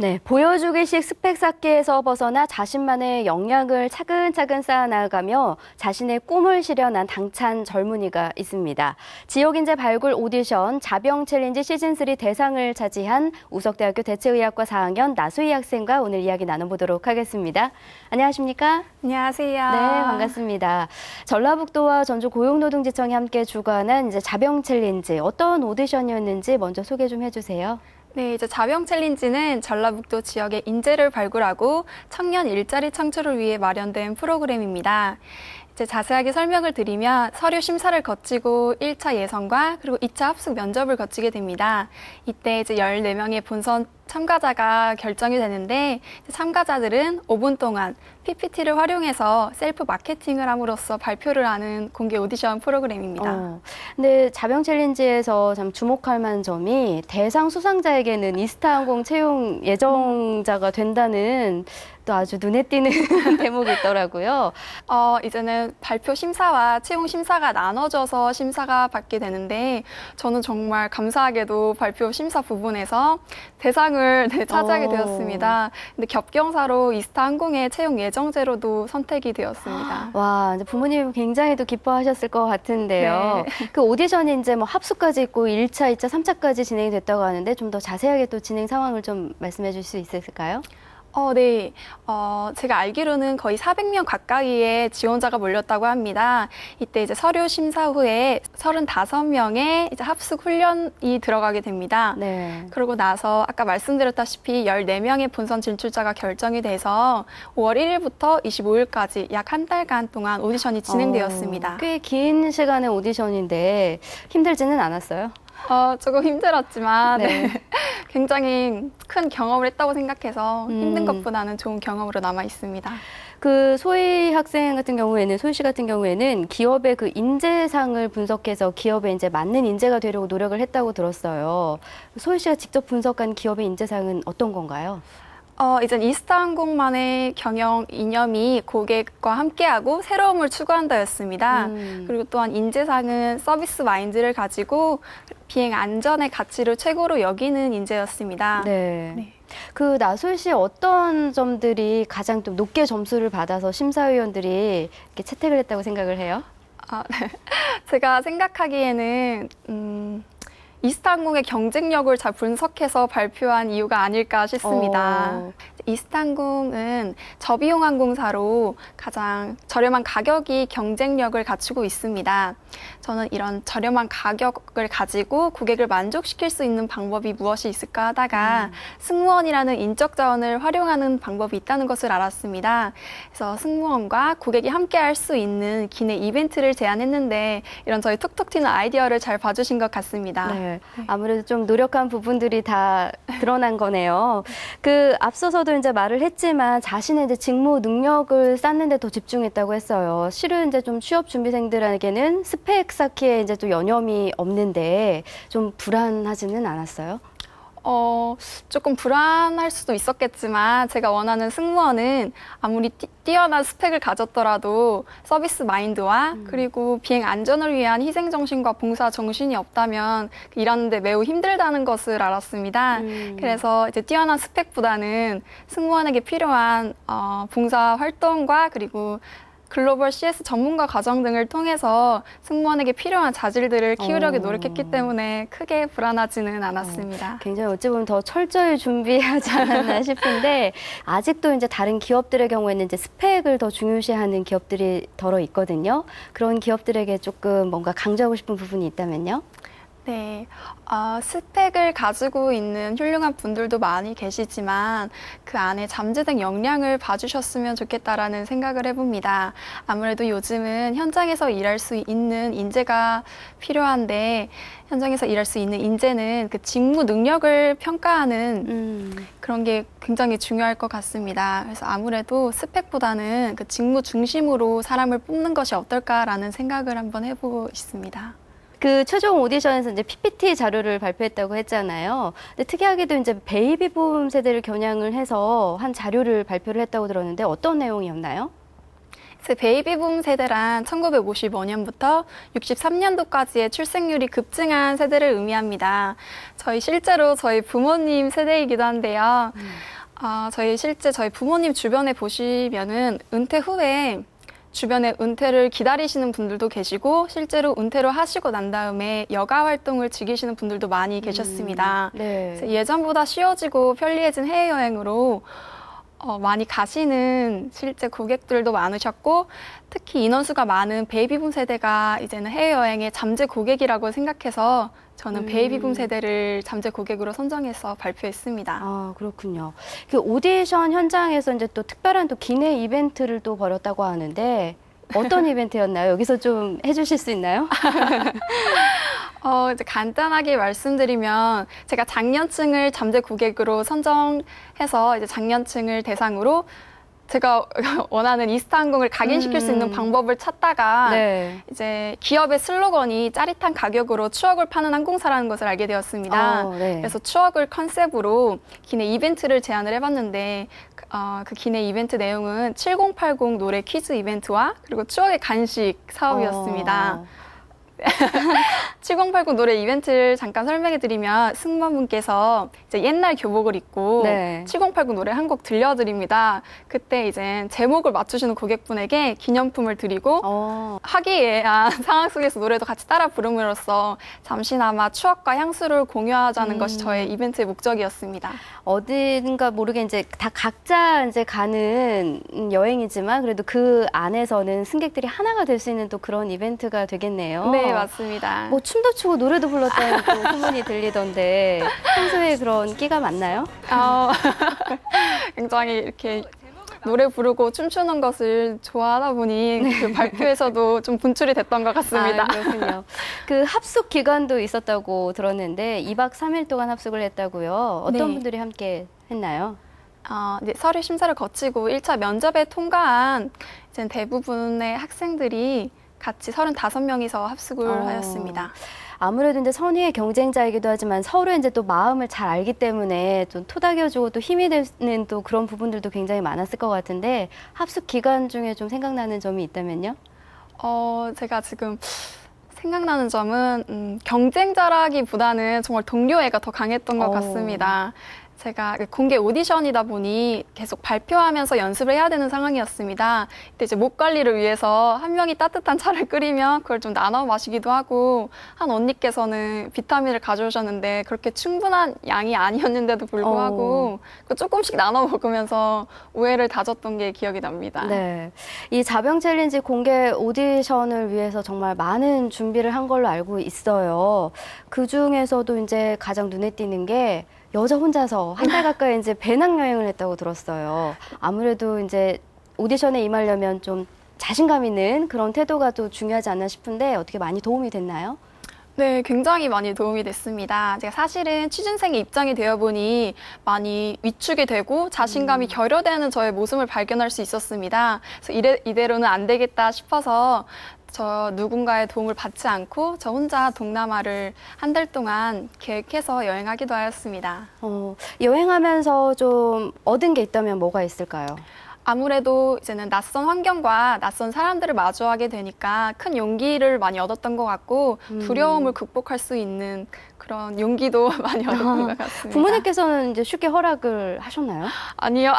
네, 보여주기식 스펙 쌓기에서 벗어나 자신만의 역량을 차근차근 쌓아나가며 자신의 꿈을 실현한 당찬 젊은이가 있습니다. 지역인재 발굴 오디션 자병 챌린지 시즌3 대상을 차지한 우석대학교 대체의학과 4학년 나수희 학생과 오늘 이야기 나눠보도록 하겠습니다. 안녕하십니까? 안녕하세요. 네, 반갑습니다. 전라북도와 전주 고용노동지청이 함께 주관한 이제 자병 챌린지 어떤 오디션이었는지 먼저 소개 좀 해주세요. 네, 이제 자병 챌린지는 전라북도 지역의 인재를 발굴하고 청년 일자리 창출을 위해 마련된 프로그램입니다. 이제 자세하게 설명을 드리면 서류 심사를 거치고 1차 예선과 그리고 2차 합숙 면접을 거치게 됩니다. 이때 이제 14명의 본선 참가자가 결정이 되는데 참가자들은 5분 동안 PPT를 활용해서 셀프 마케팅을 함으로써 발표를 하는 공개 오디션 프로그램입니다. 근데 자병 챌린지에서 참 주목할 만한 점이 대상 수상자에게는 이스타항공 채용 예정자가 된다는 또 아주 눈에 띄는 대목이 있더라고요. 이제는 발표 심사와 채용 심사가 나눠져서 심사가 받게 되는데 저는 정말 감사하게도 발표 심사 부분에서 대상을 차지하게 되었습니다. 근데 겹경사로 이스타항공의 채용 예정제로도 선택이 되었습니다. 와, 이제 부모님이 굉장히 또 기뻐하셨을 것 같은데요. 네. 그 오디션이 이제 뭐 합숙까지 있고 1차, 2차, 3차까지 진행이 됐다고 하는데 좀 더 자세하게 또 진행 상황을 좀 말씀해 줄 수 있을까요? 네. 제가 알기로는 거의 400명 가까이의 지원자가 몰렸다고 합니다. 이때 이제 서류 심사 후에 35명의 이제 합숙 훈련이 들어가게 됩니다. 네. 그러고 나서 아까 말씀드렸다시피 14명의 본선 진출자가 결정이 돼서 5월 1일부터 25일까지 약 한 달간 동안 오디션이 진행되었습니다. 꽤 긴 시간의 오디션인데 힘들지는 않았어요? 조금 힘들었지만 네. 굉장히 큰 경험을 했다고 생각해서 힘든 것보다는 좋은 경험으로 남아 있습니다. 그 소희 학생 같은 경우에는, 소희 씨 같은 경우에는 기업의 그 인재상을 분석해서 기업에 이제 맞는 인재가 되려고 노력을 했다고 들었어요. 소희 씨가 직접 분석한 기업의 인재상은 어떤 건가요? 이젠 이스타항공만의 경영 이념이 고객과 함께하고 새로움을 추구한다였습니다. 그리고 또한 인재상은 서비스 마인드를 가지고 비행 안전의 가치를 최고로 여기는 인재였습니다. 네. 네. 그 나솔 씨 어떤 점들이 가장 좀 높게 점수를 받아서 심사위원들이 이렇게 채택을 했다고 생각을 해요? 네. 제가 생각하기에는 이스타항공의 경쟁력을 잘 분석해서 발표한 이유가 아닐까 싶습니다. 이스타항공은 저비용 항공사로 가장 저렴한 가격이 경쟁력을 갖추고 있습니다. 저는 이런 저렴한 가격을 가지고 고객을 만족시킬 수 있는 방법이 무엇이 있을까 하다가 승무원이라는 인적 자원을 활용하는 방법이 있다는 것을 알았습니다. 그래서 승무원과 고객이 함께 할 수 있는 기내 이벤트를 제안했는데 이런 저희 톡톡 튀는 아이디어를 잘 봐주신 것 같습니다. 네. 아무래도 좀 노력한 부분들이 다 드러난 거네요. 그 앞서서도 이제 말을 했지만 자신의 이제 직무 능력을 쌓는 데 더 집중했다고 했어요. 실은 이제 좀 취업 준비생들에게는 스펙 쌓기에 이제 또 여념이 없는데 좀 불안하지는 않았어요? 조금 불안할 수도 있었겠지만 제가 원하는 승무원은 아무리 뛰어난 스펙을 가졌더라도 서비스 마인드와 그리고 비행 안전을 위한 희생 정신과 봉사 정신이 없다면 일하는데 매우 힘들다는 것을 알았습니다. 그래서 이제 뛰어난 스펙보다는 승무원에게 필요한 봉사 활동과 그리고 글로벌 CS 전문가 과정 등을 통해서 승무원에게 필요한 자질들을 키우려고 노력했기 때문에 크게 불안하지는 않았습니다. 굉장히 어찌 보면 더 철저히 준비하지 않았나 싶은데 아직도 이제 다른 기업들의 경우에는 이제 스펙을 더 중요시하는 기업들이 더러 있거든요. 그런 기업들에게 조금 뭔가 강조하고 싶은 부분이 있다면요? 네, 스펙을 가지고 있는 훌륭한 분들도 많이 계시지만 그 안에 잠재된 역량을 봐주셨으면 좋겠다라는 생각을 해봅니다. 아무래도 요즘은 현장에서 일할 수 있는 인재가 필요한데 현장에서 일할 수 있는 인재는 그 직무 능력을 평가하는 그런 게 굉장히 중요할 것 같습니다. 그래서 아무래도 스펙보다는 그 직무 중심으로 사람을 뽑는 것이 어떨까라는 생각을 한번 해보고 있습니다. 그 최종 오디션에서 이제 PPT 자료를 발표했다고 했잖아요. 근데 특이하게도 이제 베이비붐 세대를 겨냥을 해서 한 자료를 발표를 했다고 들었는데 어떤 내용이었나요? 베이비붐 세대란 1955년부터 63년도까지의 출생률이 급증한 세대를 의미합니다. 실제로 저희 부모님 세대이기도 한데요. 저희 부모님 주변에 보시면은 은퇴 후에 주변에 은퇴를 기다리시는 분들도 계시고 실제로 은퇴를 하시고 난 다음에 여가 활동을 즐기시는 분들도 많이 계셨습니다. 네. 그래서 예전보다 쉬워지고 편리해진 해외여행으로 많이 가시는 실제 고객들도 많으셨고 특히 인원수가 많은 베이비붐 세대가 이제는 해외여행의 잠재 고객이라고 생각해서 저는 베이비붐 세대를 잠재 고객으로 선정해서 발표했습니다. 아, 그렇군요. 그 오디션 현장에서 이제 또 특별한 또 기내 이벤트를 또 벌였다고 하는데 어떤 이벤트였나요? 여기서 좀 해주실 수 있나요? 이제 간단하게 말씀드리면 제가 장년층을 잠재 고객으로 선정해서 이제 장년층을 대상으로 제가 원하는 이스타항공을 각인시킬 수 있는 방법을 찾다가 네. 이제 기업의 슬로건이 짜릿한 가격으로 추억을 파는 항공사라는 것을 알게 되었습니다. 네. 그래서 추억을 컨셉으로 기내 이벤트를 제안을 해봤는데 그 기내 이벤트 내용은 7080 노래 퀴즈 이벤트와 그리고 추억의 간식 사업이었습니다. 7080 노래 이벤트를 잠깐 설명해드리면 승무원분께서 이제 옛날 교복을 입고 네. 7080 노래 한 곡 들려드립니다. 그때 이제 제목을 맞추시는 고객분에게 기념품을 드리고 화기애애한 상황 속에서 노래도 같이 따라 부름으로써 잠시나마 추억과 향수를 공유하자는 것이 저의 이벤트의 목적이었습니다. 어딘가 모르게 이제 다 각자 이제 가는 여행이지만 그래도 그 안에서는 승객들이 하나가 될 수 있는 또 그런 이벤트가 되겠네요. 네, 맞습니다. 뭐 춤도 추고 노래도 불렀다는 또 소문이 들리던데 평소에 그런 끼가 많나요? 굉장히 이렇게 노래 부르고 춤추는 것을 좋아하다 보니 그 발표에서도 좀 분출이 됐던 것 같습니다. 아, 그렇군요. 그 합숙 기간도 있었다고 들었는데 2박 3일 동안 합숙을 했다고요. 어떤 네. 분들이 함께 했나요? 이제 서류 심사를 거치고 1차 면접에 통과한 이제 대부분의 학생들이 같이 35명이서 합숙을 하였습니다. 아무래도 이제 선의의 경쟁자이기도 하지만 서로 이제 또 마음을 잘 알기 때문에 좀 토닥여주고 또 힘이 되는 또 그런 부분들도 굉장히 많았을 것 같은데 합숙 기간 중에 좀 생각나는 점이 있다면요? 제가 지금 생각나는 점은 경쟁자라기보다는 정말 동료애가 더 강했던 것 같습니다. 제가 공개 오디션이다 보니 계속 발표하면서 연습을 해야 되는 상황이었습니다. 근데 이제 목 관리를 위해서 한 명이 따뜻한 차를 끓이면 그걸 좀 나눠 마시기도 하고 한 언니께서는 비타민을 가져오셨는데 그렇게 충분한 양이 아니었는데도 불구하고 조금씩 나눠 먹으면서 오해를 다졌던 게 기억이 납니다. 네, 이 자병 챌린지 공개 오디션을 위해서 정말 많은 준비를 한 걸로 알고 있어요. 그 중에서도 이제 가장 눈에 띄는 게 여자 혼자서 한 달 가까이 이제 배낭여행을 했다고 들었어요. 아무래도 이제 오디션에 임하려면 좀 자신감 있는 그런 태도가 또 중요하지 않나 싶은데 어떻게 많이 도움이 됐나요? 네, 굉장히 많이 도움이 됐습니다. 제가 사실은 취준생의 입장이 되어 보니 많이 위축이 되고 자신감이 결여되는 저의 모습을 발견할 수 있었습니다. 그래서 이대로는 안 되겠다 싶어서 저 누군가의 도움을 받지 않고 저 혼자 동남아를 한 달 동안 계획해서 여행하기도 하였습니다. 여행하면서 좀 얻은 게 있다면 뭐가 있을까요? 아무래도 이제는 낯선 환경과 낯선 사람들을 마주하게 되니까 큰 용기를 많이 얻었던 것 같고 두려움을 극복할 수 있는 그런 용기도 많이 얻었던 것 같습니다. 부모님께서는 이제 쉽게 허락을 하셨나요? 아니요.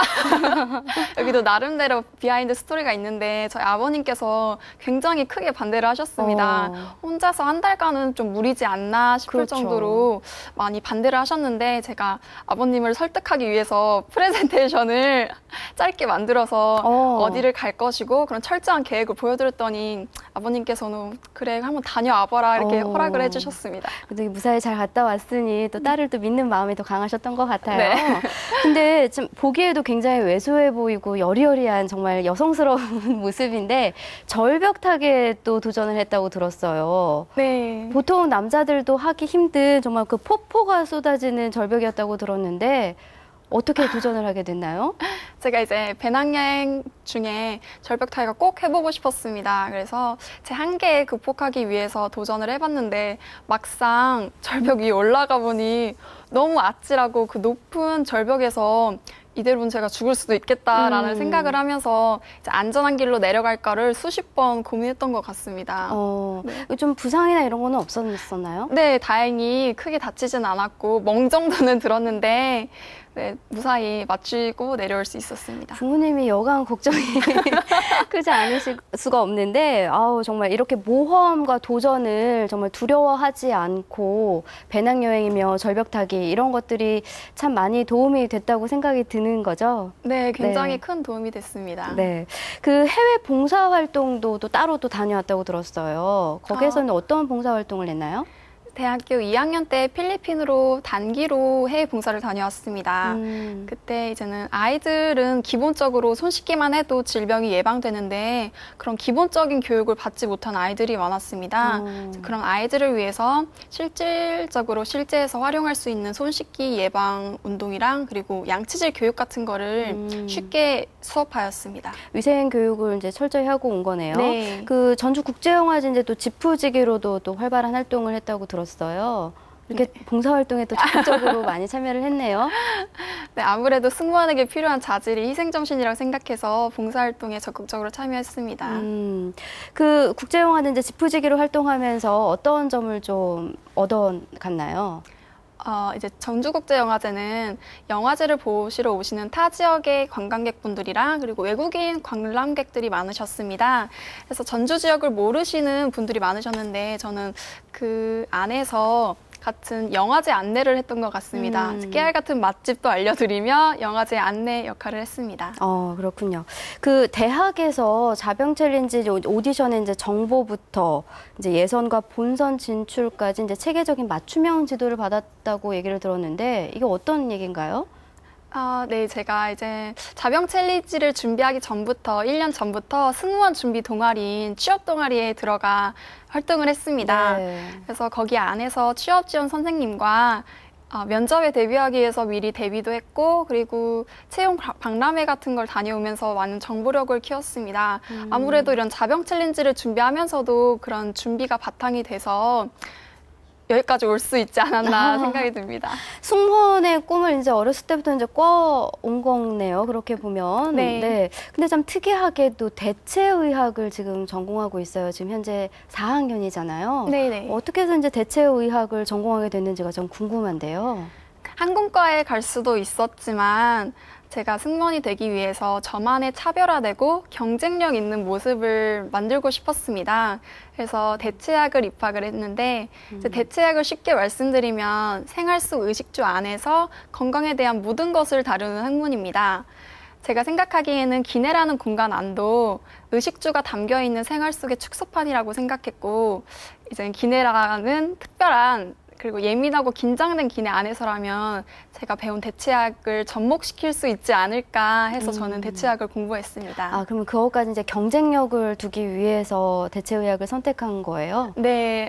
여기도 나름대로 비하인드 스토리가 있는데 저희 아버님께서 굉장히 크게 반대를 하셨습니다. 혼자서 한 달간은 좀 무리지 않나 싶을 그렇죠. 정도로 많이 반대를 하셨는데 제가 아버님을 설득하기 위해서 프레젠테이션을 짧게 만들어서 어디를 갈 것이고 그런 철저한 계획을 보여드렸더니 아버님께서는 그래 한번 다녀와봐라 이렇게 허락을 해주셨습니다. 근데 무사히 잘 갔다 왔으니 또 딸을 또 믿는 마음이 더 강하셨던 것 같아요. 네. 근데 좀 보기에도 굉장히 왜소해 보이고 여리여리한 정말 여성스러운 모습인데 절벽타기에 또 도전을 했다고 들었어요. 네. 보통 남자들도 하기 힘든 정말 그 폭포가 쏟아지는 절벽이었다고 들었는데 어떻게 도전을 하게 됐나요? 제가 이제 배낭여행 중에 절벽 타기가 꼭 해보고 싶었습니다. 그래서 제 한계에 극복하기 위해서 도전을 해봤는데 막상 절벽 위에 올라가 보니 너무 아찔하고 그 높은 절벽에서 이대로는 제가 죽을 수도 있겠다라는 생각을 하면서 이제 안전한 길로 내려갈까를 수십 번 고민했던 것 같습니다. 좀 부상이나 이런 거는 없었나요? 네, 다행히 크게 다치진 않았고 멍 정도는 들었는데 네, 무사히 마치고 내려올 수 있었습니다. 부모님이 여간 걱정이 크지 않으실 수가 없는데, 아우, 정말 이렇게 모험과 도전을 정말 두려워하지 않고 배낭여행이며 절벽 타기 이런 것들이 참 많이 도움이 됐다고 생각이 드는 거죠? 네, 굉장히 네. 큰 도움이 됐습니다. 네. 그 해외 봉사활동도 또 따로 또 다녀왔다고 들었어요. 거기에서는 어떤 봉사활동을 했나요? 대학교 2학년 때 필리핀으로 단기로 해외 봉사를 다녀왔습니다. 그때 이제는 아이들은 기본적으로 손 씻기만 해도 질병이 예방되는데 그런 기본적인 교육을 받지 못한 아이들이 많았습니다. 그런 아이들을 위해서 실질적으로 실제에서 활용할 수 있는 손 씻기 예방 운동이랑 그리고 양치질 교육 같은 거를 쉽게 수업하였습니다. 위생 교육을 이제 철저히 하고 온 거네요. 네. 그 전주 국제영화제 이제 또 지푸지기로도 또 활발한 활동을 했다고 들었어요. 이렇게 봉사활동에 또 적극적으로 많이 참여를 했네요. 네, 아무래도 승무원에게 필요한 자질이 희생정신이라고 생각해서 봉사활동에 적극적으로 참여했습니다. 그 국제영화제 이제 지푸지기로 활동하면서 어떤 점을 좀 얻어갔나요? 이제 전주국제영화제는 영화제를 보시러 오시는 타 지역의 관광객분들이랑 그리고 외국인 관람객들이 많으셨습니다. 그래서 전주 지역을 모르시는 분들이 많으셨는데 저는 그 안에서 같은 영화제 안내를 했던 것 같습니다. 깨알 같은 맛집도 알려드리며 영화제 안내 역할을 했습니다. 그렇군요. 그 대학에서 자병 챌린지 오디션의 이제 정보부터 이제 예선과 본선 진출까지 이제 체계적인 맞춤형 지도를 받았다고 얘기를 들었는데 이게 어떤 얘기인가요? 네, 제가 이제 자병 챌린지를 준비하기 전부터 1년 전부터 승무원 준비 동아리인 취업 동아리에 들어가 활동을 했습니다. 네. 그래서 거기 안에서 취업 지원 선생님과 면접에 대비하기 위해서 미리 대비도 했고 그리고 채용 박람회 같은 걸 다녀오면서 많은 정보력을 키웠습니다. 아무래도 이런 자병 챌린지를 준비하면서도 그런 준비가 바탕이 돼서 여기까지 올 수 있지 않았나 생각이 듭니다. 승무원의 꿈을 이제 어렸을 때부터 이제 꿔온 거네요. 그렇게 보면. 네. 근데 참 특이하게도 대체의학을 지금 전공하고 있어요. 지금 현재 4학년이잖아요. 네네. 어떻게 해서 이제 대체의학을 전공하게 됐는지가 좀 궁금한데요. 항공과에 갈 수도 있었지만 제가 승무원이 되기 위해서 저만의 차별화되고 경쟁력 있는 모습을 만들고 싶었습니다. 그래서 대체학을 입학을 했는데 이제 대체학을 쉽게 말씀드리면 생활 속 의식주 안에서 건강에 대한 모든 것을 다루는 학문입니다. 제가 생각하기에는 기내라는 공간 안도 의식주가 담겨있는 생활 속의 축소판이라고 생각했고 이제 기내라는 특별한 그리고 예민하고 긴장된 기내 안에서라면 제가 배운 대체학을 접목시킬 수 있지 않을까 해서 저는 대체학을 공부했습니다. 그러면 그것까지 이제 경쟁력을 두기 위해서 대체의학을 선택한 거예요? 네.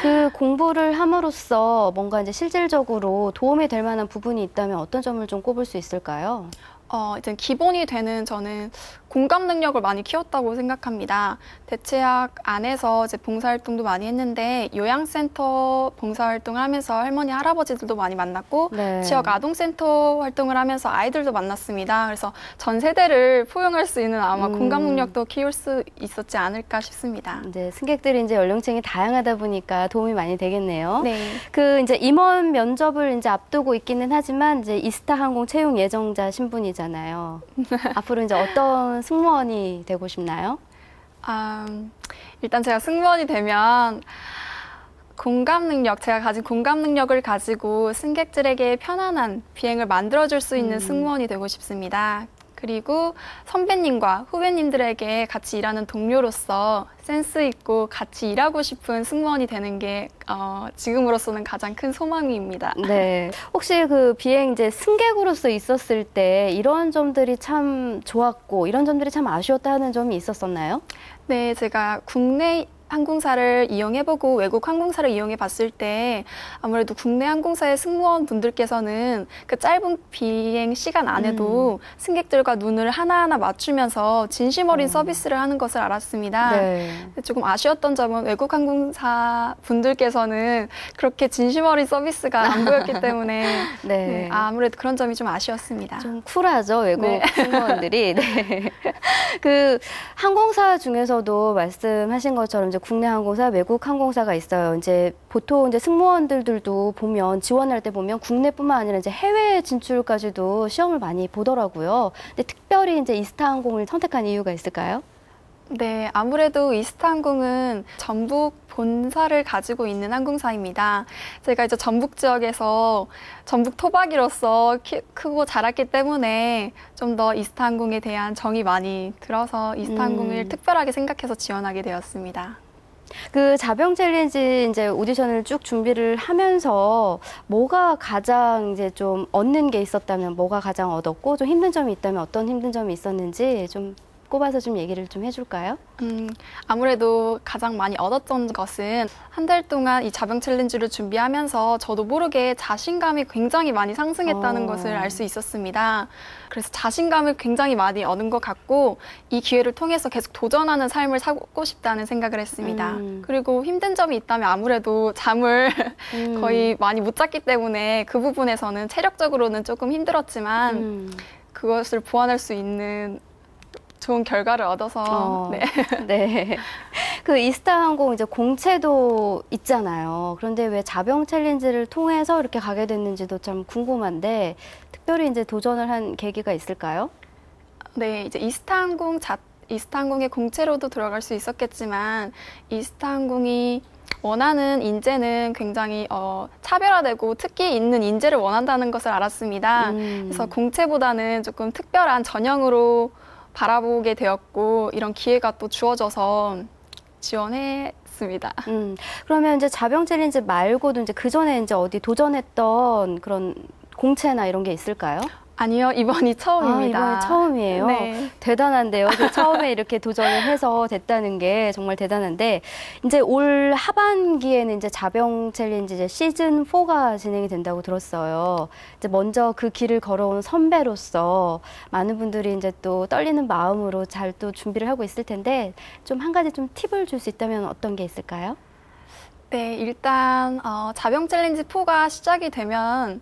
그 공부를 함으로써 뭔가 이제 실질적으로 도움이 될 만한 부분이 있다면 어떤 점을 좀 꼽을 수 있을까요? 이제 기본이 되는 저는 공감 능력을 많이 키웠다고 생각합니다. 대체학 안에서 이제 봉사활동도 많이 했는데 요양센터 봉사활동을 하면서 할머니, 할아버지들도 많이 만났고 네. 지역 아동센터 활동을 하면서 아이들도 만났습니다. 그래서 전 세대를 포용할 수 있는 아마 공감 능력도 키울 수 있었지 않을까 싶습니다. 이제 승객들이 이제 연령층이 다양하다 보니까 도움이 많이 되겠네요. 네. 그 이제 임원 면접을 이제 앞두고 있기는 하지만 이제 이스타 항공 채용 예정자 신분이잖아요. 앞으로 이제 어떤 승무원이 되고 싶나요? 일단 제가 승무원이 되면 제가 가진 공감 능력을 가지고 승객들에게 편안한 비행을 만들어줄 수 있는 승무원이 되고 싶습니다. 그리고 선배님과 후배님들에게 같이 일하는 동료로서 센스 있고 같이 일하고 싶은 승무원이 되는 게 지금으로서는 가장 큰 소망입니다. 네. 혹시 그 비행 이제 승객으로서 있었을 때 이런 점들이 참 좋았고 이런 점들이 참 아쉬웠다 하는 점이 있었었나요? 네, 제가 국내 항공사를 이용해보고 외국 항공사를 이용해봤을 때 아무래도 국내 항공사의 승무원 분들께서는 그 짧은 비행 시간 안에도 승객들과 눈을 하나하나 맞추면서 진심 어린 서비스를 하는 것을 알았습니다. 네. 조금 아쉬웠던 점은 외국 항공사 분들께서는 그렇게 진심 어린 서비스가 안 보였기 때문에 네. 아무래도 그런 점이 좀 아쉬웠습니다. 좀 쿨하죠, 외국 네. 승무원들이. 네. 그 항공사 중에서도 말씀하신 것처럼 이제 국내 항공사, 외국 항공사가 있어요. 이제 보통 이제 승무원들도 보면 지원할 때 보면 국내뿐만 아니라 이제 해외 진출까지도 시험을 많이 보더라고요. 근데 특별히 이제 이스타항공을 선택한 이유가 있을까요? 네, 아무래도 이스타항공은 전북 본사를 가지고 있는 항공사입니다. 제가 이제 전북 지역에서 전북 토박이로서 크고 자랐기 때문에 좀 더 이스타항공에 대한 정이 많이 들어서 이스타항공을 특별하게 생각해서 지원하게 되었습니다. 그 자병 챌린지 이제 오디션을 쭉 준비를 하면서 뭐가 가장 이제 좀 얻는 게 있었다면 뭐가 가장 얻었고 좀 힘든 점이 있다면 어떤 힘든 점이 있었는지 좀 꼽아서 좀 얘기를 좀 해줄까요? 아무래도 가장 많이 얻었던 것은 한 달 동안 이 자병 챌린지를 준비하면서 저도 모르게 자신감이 굉장히 많이 상승했다는 것을 알 수 있었습니다. 그래서 자신감을 굉장히 많이 얻은 것 같고 이 기회를 통해서 계속 도전하는 삶을 살고 싶다는 생각을 했습니다. 그리고 힘든 점이 있다면 아무래도 잠을 거의 많이 못 잤기 때문에 그 부분에서는 체력적으로는 조금 힘들었지만 그것을 보완할 수 있는 좋은 결과를 얻어서 네. 네. 그 이스타항공 이제 공채도 있잖아요. 그런데 왜 자병 챌린지를 통해서 이렇게 가게 됐는지도 참 궁금한데 특별히 이제 도전을 한 계기가 있을까요? 네, 이제 이스타항공의 공채로도 들어갈 수 있었겠지만 이스타항공이 원하는 인재는 굉장히 차별화되고 특기 있는 인재를 원한다는 것을 알았습니다. 그래서 공채보다는 조금 특별한 전형으로 바라보게 되었고 이런 기회가 또 주어져서 지원했습니다. 그러면 이제 자병 챌린지 말고도 이제 그 전에 이제 어디 도전했던 그런 공채나 이런 게 있을까요? 아니요, 이번이 처음입니다. 이번이 처음이에요. 네. 대단한데요. 처음에 이렇게 도전을 해서 됐다는 게 정말 대단한데 이제 올 하반기에는 이제 자병 챌린지 이제 시즌 4가 진행이 된다고 들었어요. 이제 먼저 그 길을 걸어온 선배로서 많은 분들이 이제 또 떨리는 마음으로 잘 또 준비를 하고 있을 텐데 좀 한 가지 좀 팁을 줄 수 있다면 어떤 게 있을까요? 네, 일단 자병 챌린지 4가 시작이 되면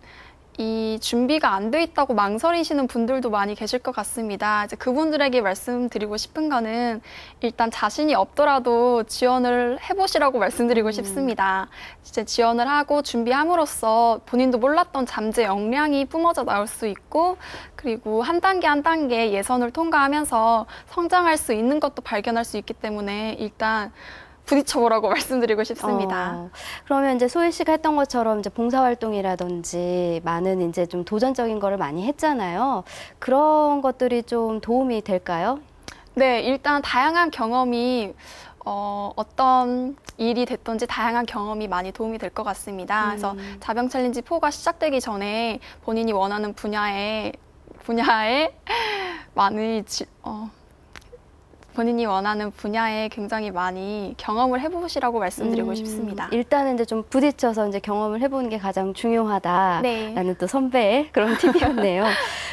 이 준비가 안 돼 있다고 망설이시는 분들도 많이 계실 것 같습니다. 이제 그분들에게 말씀드리고 싶은 거는 일단 자신이 없더라도 지원을 해보시라고 말씀드리고 싶습니다. 이제 지원을 하고 준비함으로써 본인도 몰랐던 잠재 역량이 뿜어져 나올 수 있고 그리고 한 단계 한 단계 예선을 통과하면서 성장할 수 있는 것도 발견할 수 있기 때문에 일단 부딪혀보라고 말씀드리고 싶습니다. 그러면 이제 소희 씨가 했던 것처럼 이제 봉사활동이라든지 많은 이제 좀 도전적인 거를 많이 했잖아요. 그런 것들이 좀 도움이 될까요? 네, 일단 다양한 경험이 어떤 일이 됐든지 다양한 경험이 많이 도움이 될 것 같습니다. 그래서 자병 챌린지 4가 시작되기 전에 본인이 원하는 분야에 많이 본인이 원하는 분야에 굉장히 많이 경험을 해보시라고 말씀드리고 싶습니다. 일단은 이제 좀 부딪혀서 이제 경험을 해보는 게 가장 중요하다라는 네. 또 선배의 그런 팁이었네요.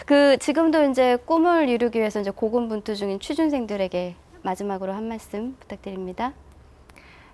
그 지금도 이제 꿈을 이루기 위해서 이제 고군분투 중인 취준생들에게 마지막으로 한 말씀 부탁드립니다.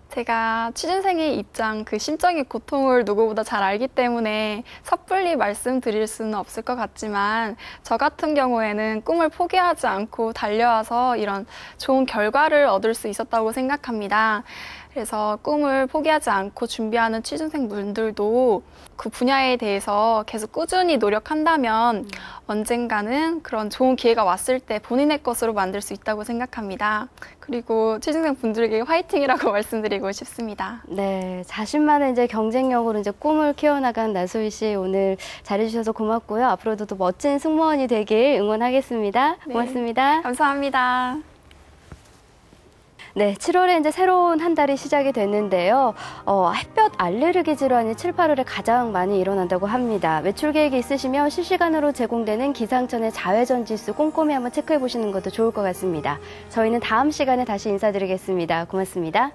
제가 취준생의 입장, 그 심적인 고통을 누구보다 잘 알기 때문에 섣불리 말씀드릴 수는 없을 것 같지만 저 같은 경우에는 꿈을 포기하지 않고 달려와서 이런 좋은 결과를 얻을 수 있었다고 생각합니다. 그래서 꿈을 포기하지 않고 준비하는 취준생분들도 그 분야에 대해서 계속 꾸준히 노력한다면 언젠가는 그런 좋은 기회가 왔을 때 본인의 것으로 만들 수 있다고 생각합니다. 그리고 취준생분들에게 화이팅이라고 말씀드리고 싶습니다. 네, 자신만의 이제 경쟁력으로 이제 꿈을 키워나간 나소희 씨 오늘 잘해주셔서 고맙고요. 앞으로도 또 멋진 승무원이 되길 응원하겠습니다. 네. 고맙습니다. 감사합니다. 네, 7월에 이제 새로운 한 달이 시작이 됐는데요. 햇볕 알레르기 질환이 7, 8월에 가장 많이 일어난다고 합니다. 외출 계획이 있으시면 실시간으로 제공되는 기상청의 자외선 지수 꼼꼼히 한번 체크해 보시는 것도 좋을 것 같습니다. 저희는 다음 시간에 다시 인사드리겠습니다. 고맙습니다.